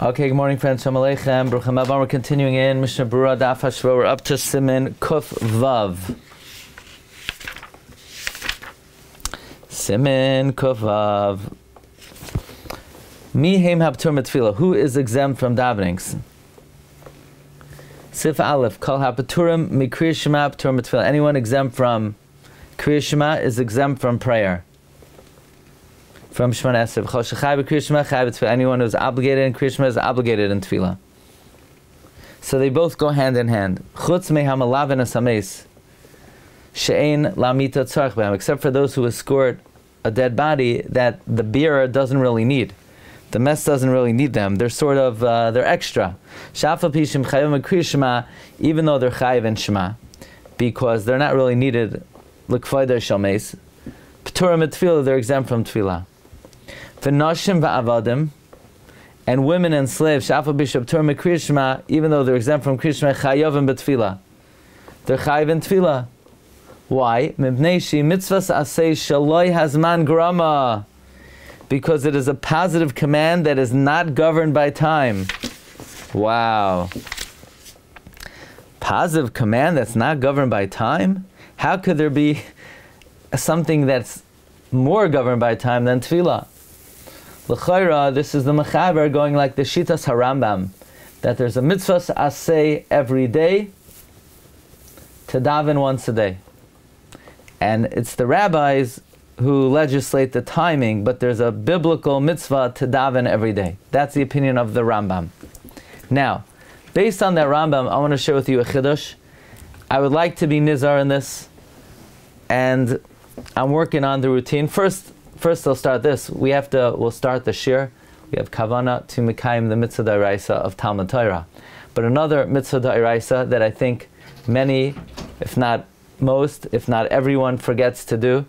Okay, good morning, friends. Shalom Aleichem. Baruch Haba. We're continuing in Mishnah Berura Daf Hashavua. We're up to Siman Kuf Vav. Siman Kuf Vav. Mi heim haptur mitfila. Who is exempt from davenings? Sif Aleph. Kol hapaturim mikriya shema haptur mitfila. Anyone exempt from kriya shema is exempt from prayer. From Shemona Esrei. Chol shechai b'kriya shema chai b'tefillah. Anyone who's obligated in kriya shema is obligated in tefillah. So they both go hand in hand. Chutz mehamalaven asameis she'ein lamita tzarich b'hem. Except for those who escort a dead body that the bearer doesn't really need. The mess doesn't really need them. They're sort of, they're extra. Shafal pishim chayim b'kriya shema, even though they're chayiv in shema, because they're not really needed. L'kvayder shalmeis. P'turim tefillah, they're exempt from tefillah. V'nashim v'avadim, and women and slaves, shafal bishop tur mikriya shema, even though they're exempt from kriya shema, chayavim b'tefillah. They're chayiv in tefillah. Why? Mibnei shi mitzvahs asay shaloi hazman grama, because it is a positive command that is not governed by time. Wow. Positive command that's not governed by time? How could there be something that's more governed by time than tefillah? L'chayra, this is the mechaber going like the shitas Rambam, that there's a mitzvah asay every day to daven once a day. And it's the rabbis who legislate the timing, but there's a biblical mitzvah to daven every day. That's the opinion of the Rambam. Now, based on that Rambam, I want to share with you a chiddush. I would like to be nizar in this, and I'm working on the routine. First I'll start this. We'll start the Shiur. We have kavana to mekayim the mitzvah d'oraisa of Talmud Torah. But another mitzvah d'oraisa that I think many, if not most, if not everyone forgets to do,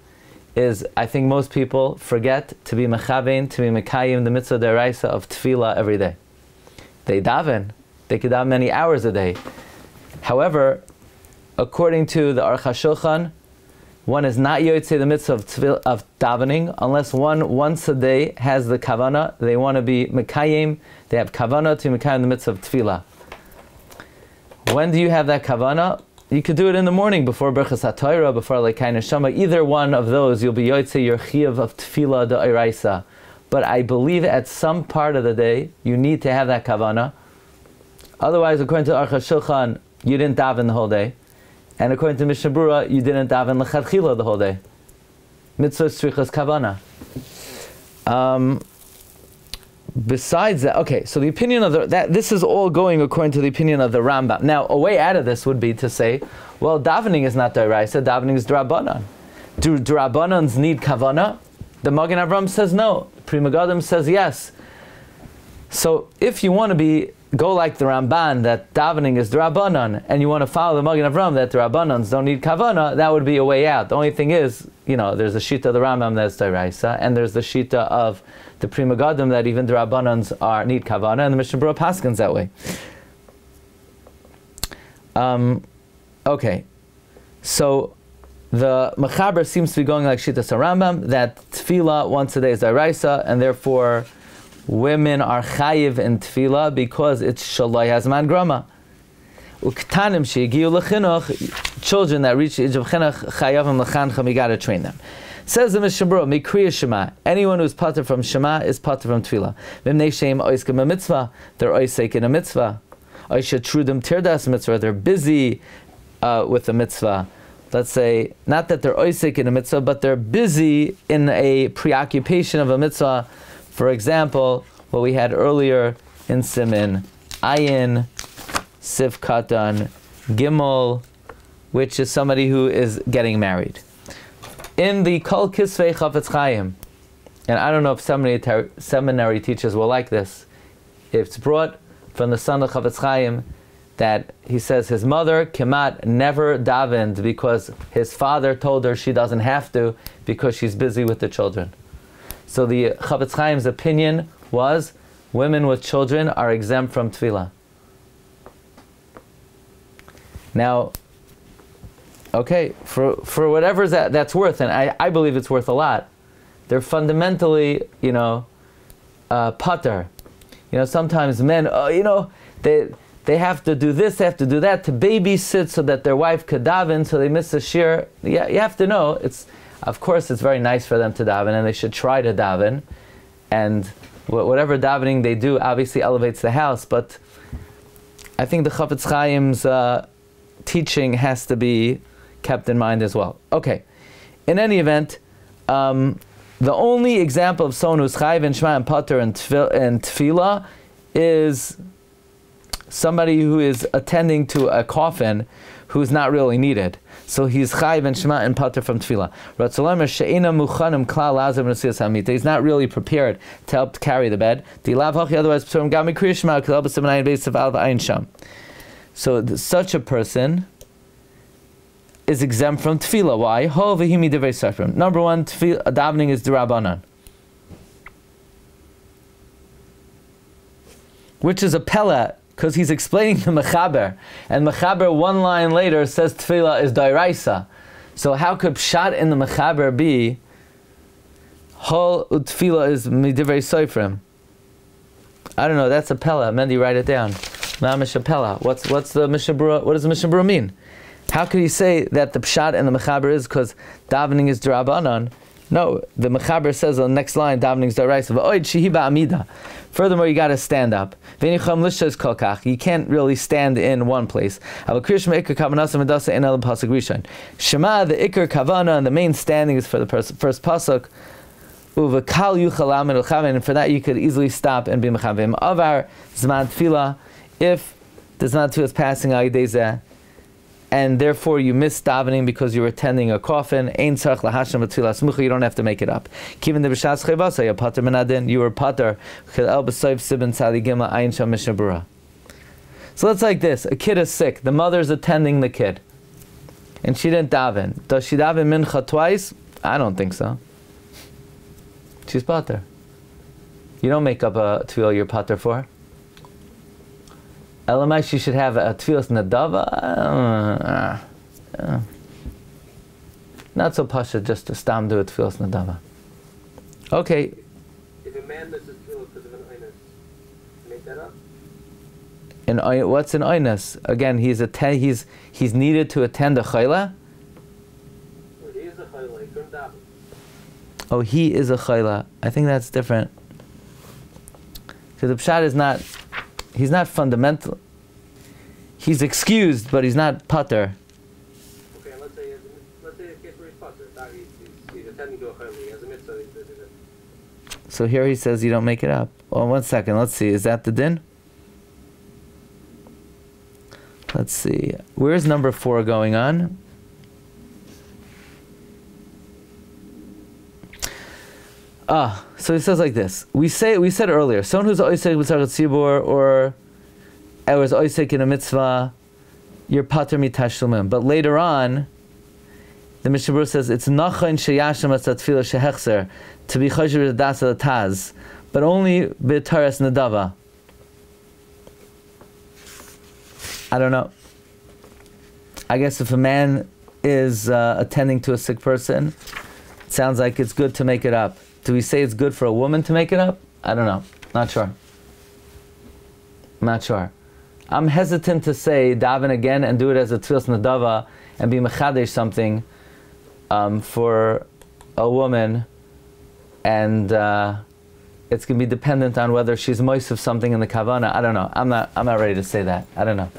is I think most people forget to be mechavein, to be mekayim the mitzvah d'oraisa of tefillah every day. They daven. They could daven many hours a day. However, according to the Aruch HaShulchan, one is not yotzei the mitzvah of davening unless one once a day has the kavana. They want to be mekayim. They have kavana to mekayim the mitzvah of tefillah. When do you have that kavana? You could do it in the morning before Birchas HaTorah, before Lekei Neshama. Either one of those, you'll be yotzei your chiyuv of tefillah d'oraisa. But I believe at some part of the day you need to have that kavana. Otherwise, according to Aruch HaShulchan, you didn't daven the whole day. And according to Mishnah Berura, you didn't daven l'chadchila the whole day. Mitzvah tzrichas kavana. Besides that, okay, so the opinion of this is all going according to the opinion of the Rambam. Now, a way out of this would be to say, well, davening is not d'oraisa, davening is d'Rabbanan. Do d'Rabbanans need kavana? The Magen Avraham says no. Pri Megadim says yes. So if you want to go like the Ramban, that davening is d'Rabbanan, and you want to follow the Magen Avraham that the Rabbanans don't need kavana, that would be a way out. The only thing is, there's a shita of the Rambam that's d'oraisa, and there's the shita of the Pri Megadim that even the Rabbanans need kavana, and the Mishnah Berura paskins that way. Okay, so the Mechaber seems to be going like shita Rambam, that tefillah once a day is d'oraisa, and therefore women are chayiv in tefillah because it's shaloi hazman grama. Uktanim she'egiu lechinuch, children that reach the age of chinuch, chayavim lechancham, you got to train them. Says the Mishnah Berura, mikriya shema, anyone who's pater from shema is pater from tefillah. V'mnei sheim oiskim a mitzvah, they're oisek in a mitzvah. Oisha trudim tirdas mitzvah, they're busy with the mitzvah. Let's say, not that they're oisek in a mitzvah, but they're busy in a preoccupation of a mitzvah. For example, what we had earlier in Siman, Ayin, Sif Katan, Gimel, which is somebody who is getting married. In the Kol Kisvei Chafetz Chaim, and I don't know if seminary teachers will like this, it's brought from the son of Chafetz Chaim that he says his mother, Kemat, never davened because his father told her she doesn't have to because she's busy with the children. So the Chafetz Chaim's opinion was women with children are exempt from tefillah. Now, okay, for whatever that's worth, and I believe it's worth a lot, they're fundamentally, pater. sometimes men, they have to do this, they have to do that to babysit so that their wife could daven, so they miss a shiur. Yeah, you have to know, of course it's very nice for them to daven, and they should try to daven, and whatever davening they do obviously elevates the house, but I think the Chafetz Chaim's teaching has to be kept in mind as well. Okay, in any event, the only example of someone who's chayiv and shema and pater and tefillah is somebody who is attending to a coffin who's not really needed. So he's chayiv and shema and pater from tefillah. He's not really prepared to help carry the bed. So such a person is exempt from tefillah. Why? Number one, davening is d'Rabbanan, which is a pella, because he's explaining the Mechaber, and Mechaber one line later says tefillah is d'Oraisa. So how could pshat in the Mechaber be hol tefillah is midivrei sofrim? I don't know. That's a pella. Mendy, write it down. Mamish a pella. What's the Mishnah Berura? What does the Mishnah Berura mean? How could he say that the pshat and the mechaber is because davening is d'Rabbanan? No, the mechaber says on the next line, davening is d'Oraisa. Furthermore, you got to stand up. You can't really stand in one place. Shema, the ikar kavana, and the main standing is for the first pasuk. And for that you could easily stop and be mechaber. Avar zman tefillah, if the zman tefillah is passing and therefore you miss davening because you're attending a coffin, you don't have to make it up. You were pater. So it's like this: a kid is sick, the mother's attending the kid, and she didn't daven. Does she daven mincha twice? I don't think so. She's pater. You don't make up a tefillah you're pater for. Elamai, she should have a tefillas nadava. Not so pasha just to stam do a tefillas nadava. Okay. If a man misses tefillah because of an oinus, make that up. What's an oinus? Again, he's needed to attend a chayla. Well, he is a chayla. He couldn't daven. Oh, he is a chayla. I think that's different. Because the pshat is not. He's not fundamental. He's excused, but he's not pater. Okay, let's say the case where he's pater. He's attending to a chayla. He has a mitzvah. So here he says you don't make it up. Well, 1 second. Let's see. Is that the din? Let's see. Where's number 4 going on? So he says like this. We said earlier, someone who's oisek with tzibur or is oisek in a mitzvah, you're pater mitashlumin. But later on, the Mishnah Berura says it's nachon sheyashem as tefillah shehechzer to be choshev das taz, but only b'taras nadava. I don't know. I guess if a man is attending to a sick person, it sounds like it's good to make it up. Do we say it's good for a woman to make it up? I don't know. Not sure. Not sure. I'm hesitant to say daven again and do it as a tefillas nadava and be mechadesh something for a woman, and it's going to be dependent on whether she's moist of something in the kavana. I don't know. I'm not ready to say that. I don't know.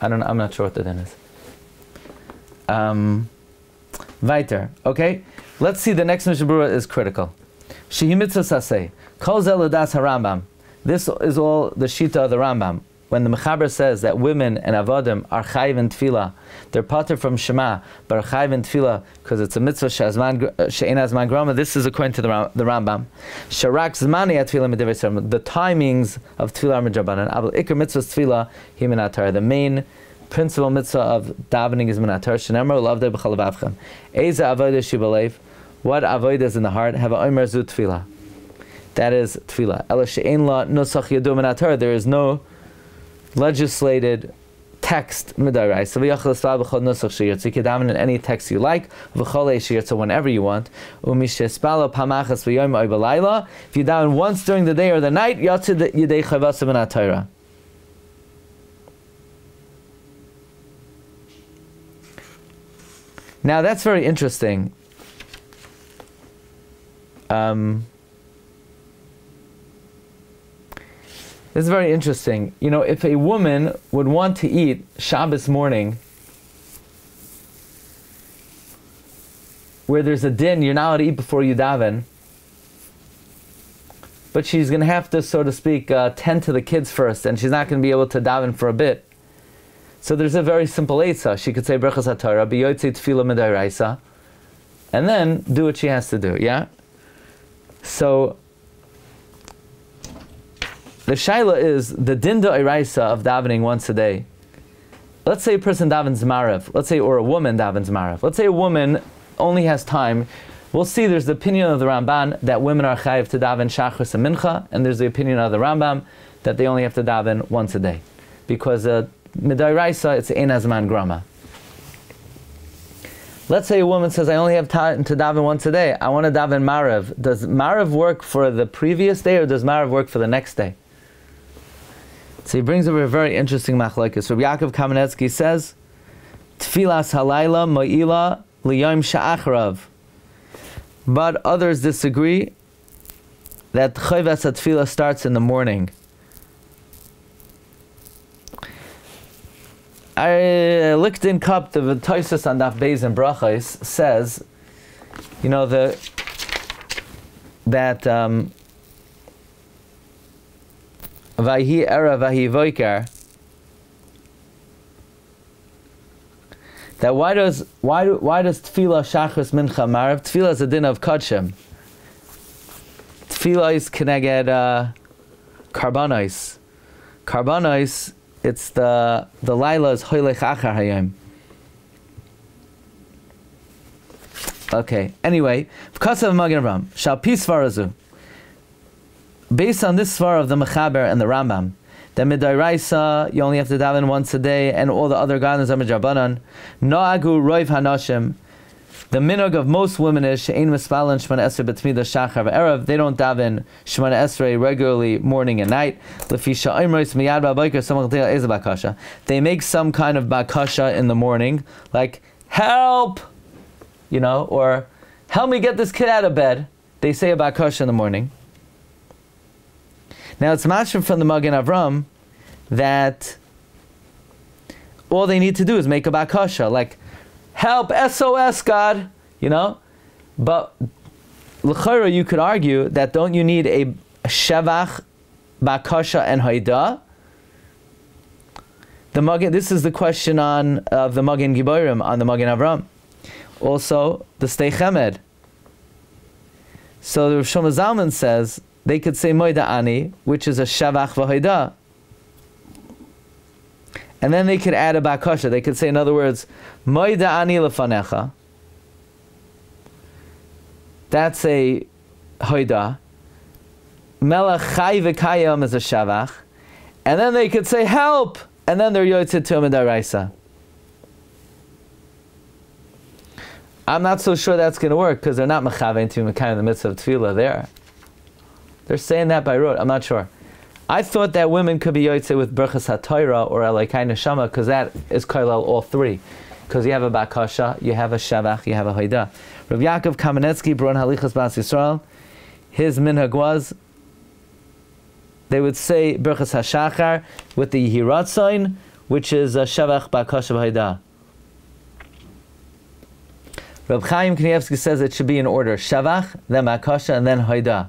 I'm not sure what the din is. Weiter. Okay. Let's see. The next Mishnah Berura is critical. Shehi mitzvah saseh. Kol zel l'das harambam. This is all the shita of the Rambam. When the Mechaber says that women and avodim are chayiv in tefillah, they're pater from Shema, but are chayiv in tefillah because it's a mitzvah she'ein azman grama. This is according to the Rambam. Sharak zmani atfilah midivrei sofrim. The timings of tefillah are midrabanan. Abel ikar mitzvah tefillah hi min haTorah. The main principal mitzvah of davening is min haTorah. Shenemar u'lavdei b'chol levavchem. Eza avodah shibalev. What avodah is in the heart? Have a omer zu tefillah. That is tefillah. Ela she'ein la nusach yadu min haTorah. There is no legislated text midaraisa. So you can daven in any text you like. So whenever you want. If you daven once during the day or the night, now that's very interesting. This is very interesting. You know, if a woman would want to eat Shabbos morning, where there's a din, you're not allowed to eat before you daven, but she's going to have to, so to speak, tend to the kids first, and she's not going to be able to daven for a bit. So there's a very simple eitzah. She could say Berachas HaTorah, B'yotzei Tefillah Midaraisa, and then do what she has to do, yeah? So the shaila is the dinda iraisa of davening once a day. Let's say a person davens marav, or a woman davens marav. Let's say a woman only has time. We'll see there's the opinion of the Ramban that women are chayiv to daven shachris and mincha, and there's the opinion of the Rambam that they only have to daven once a day. Because midiraisa, it's ein hazman grama. Let's say a woman says, I only have time to daven once a day. I want to daven marav. Does marav work for the previous day, or does marav work for the next day? So he brings up a very interesting machlokes. Rabbi Yaakov Kamenetsky says, Tfilas halayla mo'ila liyom sha'achrav. But others disagree that chayvas hatfilah starts in the morning. I looked in Cup, the Tosfos on Daf Beis and Brachos says, you know, that Vayhi era Vayhi Voikar, that why does Tefillah Shachris Mincha Marav? Tefillah is a din of Kodshim. Tefillah is keneged Karbanos. Karbanos, it's the Laila is Hoylech Achar Hayom. Okay, anyway, V'kasav Magen Avram, Shal Pi Svarazu. Based on this svar of the Mechaber and the Rambam, that midairaisa you only have to daven once a day, and all the other guidelines are midrabanan. Noagu roiv hanashim. The minhag of most women is she'ein mispalan shmona esrei b'tmida shachar v'erev. They don't daven shmona esrei regularly morning and night. Lefi sha'imros miyad ba'bayker samach de'al eza bakasha. They make some kind of bakasha in the morning, like help, you know, or help me get this kid out of bed. They say a bakasha in the morning. Now it's mashma from the Magen Avram that all they need to do is make a bakasha, like help, SOS, God, you know. But l'chayra, you could argue that don't you need a shevach, bakasha, and haida? The Magen. This is the question of the Magen Giborim on the Magen Avram. Also the Stei Chemed. So the Rav Shlomo Zalman says they could say Moida Ani, which is a Shavach V'Hoida. And then they could add a Bakasha. They could say, in other words, Moida Ani Lefanecha. That's a Hoida. Melech Chai V'Kayam is a Shavach. And then they could say, help! And then they're Yotzei to Midaraisa. I'm not so sure that's going to work, because they're not Mechavein to Mekayim in the midst of Tefillah there. They're saying that by rote. I'm not sure. I thought that women could be yotzei with Berachas HaTorah or Elokai Neshama, because that is kailal all three. Because you have a bakasha, you have a shavach, you have a haida. Rav Yaakov Kamenetsky, Bron Halichas Bas Yisrael, his minhag was, they would say Berachas HaShachar with the Yihiratzain, which is a shavach, bakasha, haida. Reb Chaim Kanievsky says it should be in order: shavach, then bakasha, and then haida.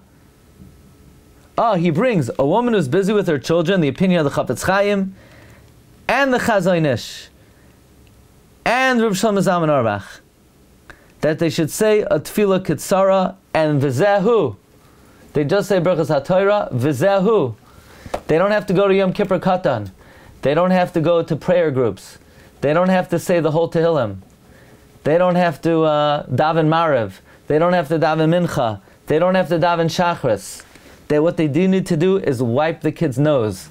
He brings a woman who's busy with her children, the opinion of the Chafetz Chaim, and the Chazon Ish, and Reb Shlomo Zalman Auerbach, that they should say a tefillah kitsara and v'zehu. They just say Berachas HaTorah, v'zehu. They don't have to go to Yom Kippur Katan. They don't have to go to prayer groups. They don't have to say the whole Tehillim. They don't have to daven Marev. They don't have to daven Mincha. They don't have to daven Shachris. That what they do need to do is wipe the kid's nose.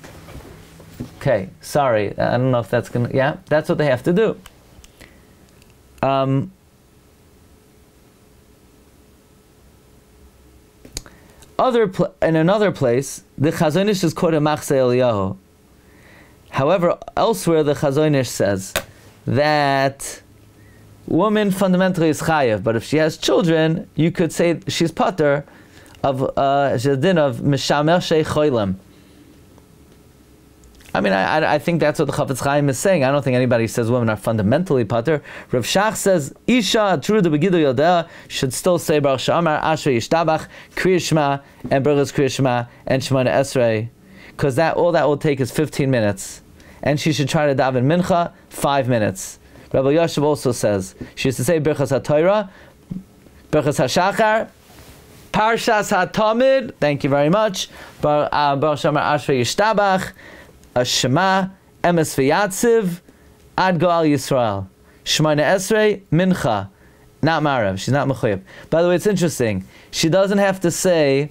Okay, sorry. I don't know if that's going to... Yeah, that's what they have to do. In another place, the Chazon Ish is quoted Machzei Eliyahu. However, elsewhere the Chazon Ish says that woman fundamentally is chayev, but if she has children, you could say she's pater of din of mishamer shei choylem. I mean, I think that's what the Chafetz Chaim is saying. I don't think anybody says women are fundamentally pater. Rav Shach says isha true the begidu yodea should still say Baruch She'amar Ashrei Yishtabach Kriya Shema and Berura's Kriya Shema and Shemona Esrei, because all that will take is 15 minutes, and she should try to daven mincha 5 minutes. Rabbi Yoshev also says she used to say Birchas HaTorah, Birchas HaShachar, Parshas HaTamid. Thank you very much. Baruch She'amar Ashrei Yishtabach, Shema, Emes V'Yatziv, Ad Goal Yisrael, Shemona Esrei, Mincha, not Marav. She's not Mechuyev. By the way, it's interesting. She doesn't have to say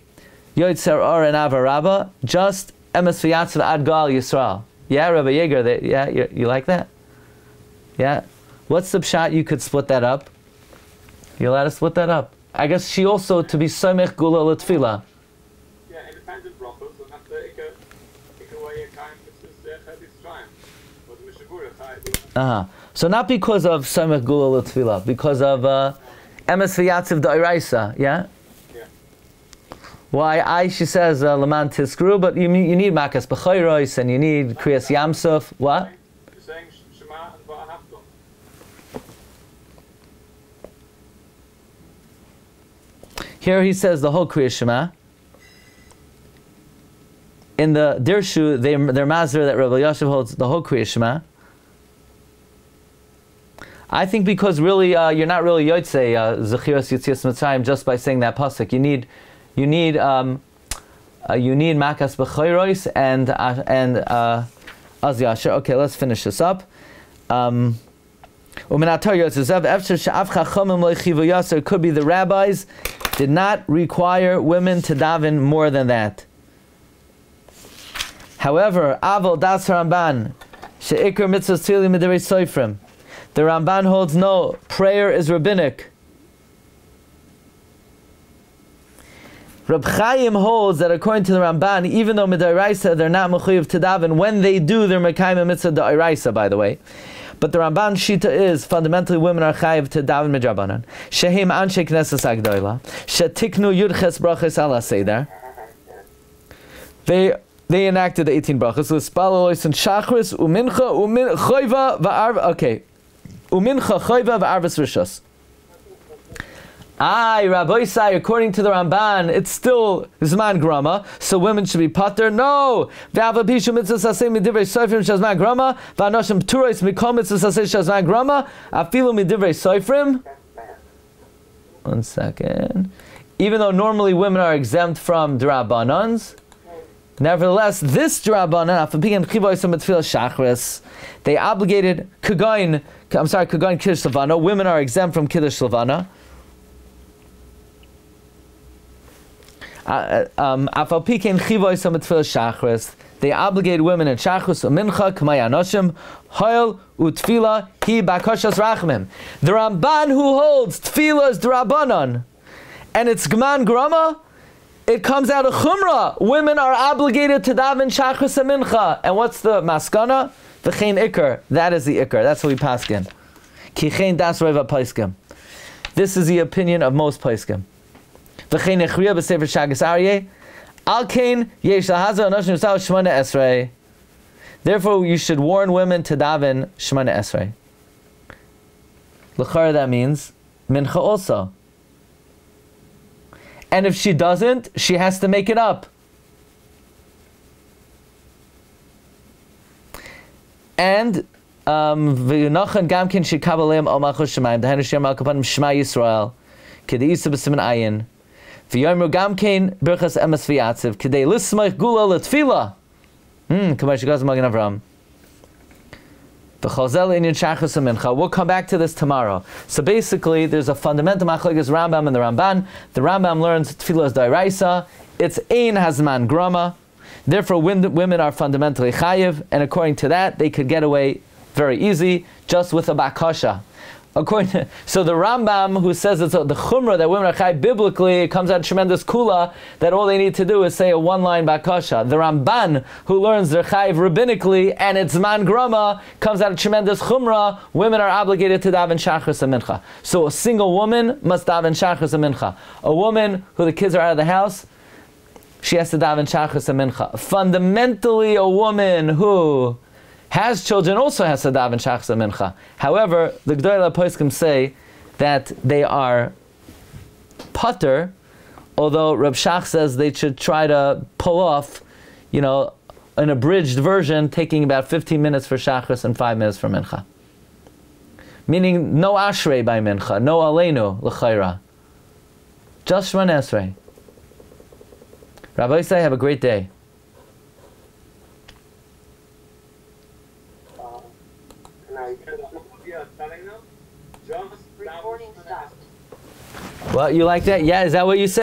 Yotzer Or and Ava Rabba, just Emes V'Yatziv, Ad Goal Yisrael. Yeah, Rabbi Yeager, yeah, you like that? Yeah. What's the pshat? You could split that up. You allowed to split that up. I guess she also to be Somech Gula L'Tfila. Yeah, independent brachos, and that's the Ikawaya Kaim, this is Chedis Shrine. So not because of Somech Gula L'Tfila, because of Emes V'Yatziv Da'iraisa, yeah? Yeah. Why, she says, Laman Tiskru, but you need Makas B'chayrois, and you need Kriyas Yamsuf, what? You're saying Shema and Ba'ahafton. Here he says the whole Kriya Shema. In the Dirshu, they're Mazir that Rabbi Yoshev holds the whole Kriya Shema. I think because really you're not really Yotzei Zechiras Yitzias Mitzrayim just by saying that pasuk. You need Makas B'chayrois and Az Yasher. Okay, let's finish this up. Could be the rabbis did not require women to daven more than that. However, Avol Das Ramban, She'ikar Mitzvahs Tzili Midirei Soifrim. The Ramban holds no, prayer is rabbinic. Reb Chaim holds that according to the Ramban, even though Midaraisa they're not mechuyev to daven, when they do, they're mekayim mitzvah da'iraisa, by the way. But the Ramban shita is fundamentally women are chayiv to daven midrabanan. Shehim anshe knesses agdoila. Shetiknu yudches brachos ala seder. They enacted the 18 brachos. L'spalois and shachris umincha choiva va'arv. Okay, umincha choiva va'arvas rishos. Rabbi Sai, according to the Ramban, it's still Zman Grama, so women should be pater. No! V'ava pishu mitzvah saseh midivrei soifrim shazman grama, v'anoshim pturos mikol mitzvah saseh shazman grama, afilu midivrei soifrim. 1 second. Even though normally women are exempt from drabanans, nevertheless, this drabanan, afapigan chivoisam mitfil shachris, they obligated Kiddush Levana. Women are exempt from Kiddush Levana. They obligate women in Shachris Mincha K'may Anoshim Hoil Utfila Hi Bakashas Rachmim. The Ramban who holds Tfila is Drabanan and it's Gman Grama, it comes out of Chumrah. Women are obligated to daven Shachris and Mincha. And what's the maskana? V'chein Iker. That is the Iker. That's what we paskin. Ki chein das reva paiskim. This is the opinion of most paiskim. Therefore, you should warn women to daven Shemona Esrei. L'chara, that means Mincha also. And if she doesn't, she has to make it up. And v'yunachan gamkin shekabaleim al malchus shemayim dehenu shem al kapanim Shema Yisrael k'deisa b'siman ayin. V'yomru gamkein berchas emes v'yatziv k'dei lismach gula l'tfila. Chumash Gaz Magen Avram. V'chozel inyan shachas mincha. We'll come back to this tomorrow. So basically, there's a fundamental machlokes Rambam and the Ramban. The Rambam learns tefillah is d'oraisa. It's ein hazman grama. Therefore, women are fundamentally chayiv, and according to that, they could get away very easy just with a bakasha. So the Rambam, who says it's the chumrah that women are chayiv biblically, it comes out tremendous kula that all they need to do is say a one-line bakasha. The Ramban, who learns they're chayiv rabbinically and it's man grama, comes out a tremendous chumrah. Women are obligated to daven shachris and mincha. So a single woman must daven shachris and mincha. A woman who the kids are out of the house, she has to daven shachris and mincha. Fundamentally, a woman who has children also has to daven shachris and mincha. However, the Gdolei Poskim say that they are pater, although Reb Shach says they should try to pull off, an abridged version, taking about 15 minutes for shachris and 5 minutes for mincha. Meaning no ashrei by mincha, no aleinu l'chayra. Just Shemona Esrei. Rabbi Yisai, have a great day. Recording stopped. Well, you like that? Yeah, is that what you said?